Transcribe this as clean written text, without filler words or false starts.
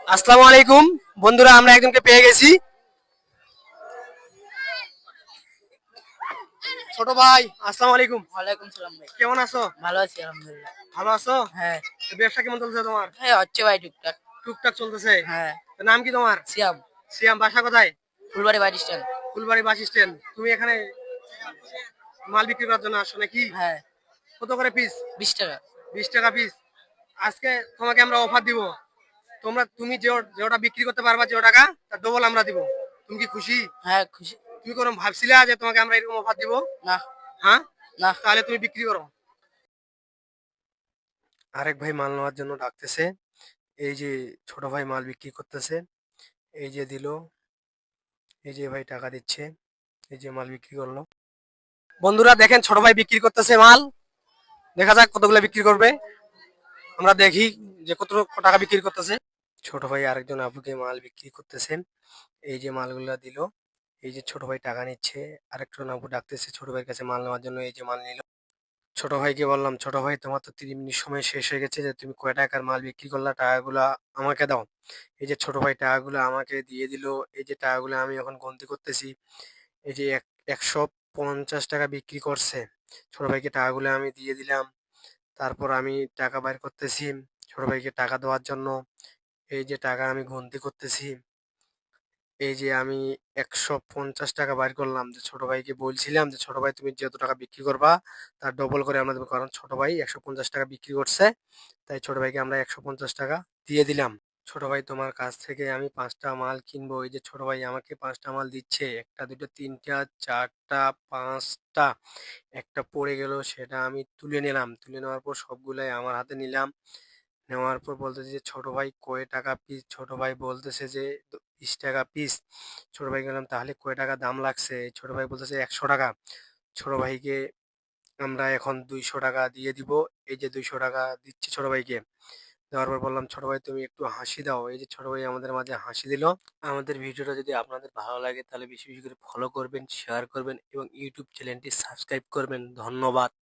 আসসালামু আলাইকুম বন্ধুরা, আমরা একজনকে পেয়ে গেছি। ছোট ভাই, আসসালামু আলাইকুম। ওয়ালাইকুম সালাম ভাই। কেমন আছো? ভালো আছি আলহামদুলিল্লাহ। ভালো আছো? হ্যাঁ। তো ব্যবসা কেমন চলছে তোমার? হ্যাঁ হচ্ছে ভাই টুকটাক। টুকটাক চলতেছে। হ্যাঁ। তো নাম কি তোমার? সিয়াম। সিয়াম, বাসা কোথায়? Phulbari bus stand. Phulbari bus stand. তুমি এখানে মাল বিক্রি করার জন্য আসছো নাকি? হ্যাঁ। কত করে পিস? 20 টাকা। 20 টাকা পিস। আজকে তোমাকে আমরা অফার দিব। তুমি যেটা বিক্রি করতে পারবা, যে টাকা তার ডবল আমরা দিব। তুমি কি খুশি? হ্যাঁ খুশি। তুমি কোনো ভাবছিলা যে তোমাকে আমরা এরকম অফার দিব? না। হ্যাঁ, না। তাহলে তুমি বিক্রি করো। আরেক ভাই মাল নেওয়ার জন্য ডাকতেছে। এই যে ছোট ভাই মাল বিক্রি করতেছে। এই যে দিল, এই যে ভাই টাকা দিচ্ছে, এই যে মাল বিক্রি করলো। বন্ধুরা দেখেন, ছোট ভাই বিক্রি করতেছে মাল। দেখা যাক কতগুলো বিক্রি করবে। আমরা দেখি যে কত টাকা বিক্রি করতেছে। ছোট ভাই আরেকজন আপুকে মাল বিক্রি করতেছে। এই যে মালগুলা দিল, এই যে ছোট ভাই টাকা নিচ্ছে। আরেকজন আপু ডাকতেছে ছোট ভাইয়ের কাছে মাল নেওয়ার জন্য। এই যে মাল নিল। ছোট ভাইকে বললাম, ছোট ভাই তোমার তো 30 মিনিট সময় শেষ হয়ে গেছে, যে তুমি কয় টাকার মাল বিক্রি করলা, টাকাগুলা আমাকে দাও। এই যে ছোট ভাই টাকাগুলো আমাকে দিয়ে দিল। এই যে টাকাগুলো আমি এখন গন্তি করতেছি। এই যে 150 টাকা বিক্রি করছে। ছোট ভাইকে টাকাগুলো আমি দিয়ে দিলাম। তারপর আমি টাকা বাইর করতেছি ছোট ভাইকে টাকা দেওয়ার জন্য। এই যে টাকা আমি গন্তি করতেছি। এই যে আমি 150 টাকা বাইর করলাম, যে ছোট ভাইকে বলছিলাম যে ছোট ভাই তুমি যত টাকা বিক্রি করবা তার ডবল করে আমরা দেবো, কারণ ছোট ভাই 150 টাকা বিক্রি করছে। তাই ছোট ভাইকে আমরা 150 টাকা দিয়ে দিলাম। ছোট ভাই তোমার কাছ থেকে আমি 5টা মাল কিনবো। এই যে ছোট ভাই আমাকে 5টা মাল দিচ্ছে, একটা দুটো তিনটা চারটা পাঁচটা। একটা পড়ে গেল, সেটা আমি তুলে নিলাম। তুলে নেওয়ার পর সবগুলাই আমার হাতে নিলাম। নেওয়ার পর বলতেছে যে ছোট ভাই কয় টাকা পিস? ছোট ভাই বলতেছে যে 20 টাকা পিস। ছোট ভাই গেলাম তাহলে কয় টাকা দাম লাগছে? ছোট ভাই বলতেছে 100 টাকা। ছোট ভাইকে আমরা এখন 200 টাকা দিয়ে দিব। এই যে 200 টাকা দিচ্ছি ছোট ভাইকে। দেওয়ার পর বললাম ছোট ভাই তুমি একটু হাসি দাও। এই যে ছোট ভাই আমাদের মাঝে হাসি দিল। আমাদের ভিডিওটা যদি আপনাদের ভালো লাগে তাহলে বেশি বেশি করে ফলো করবেন, শেয়ার করবেন এবং ইউটিউব চ্যানেলটি সাবস্ক্রাইব করবেন। ধন্যবাদ।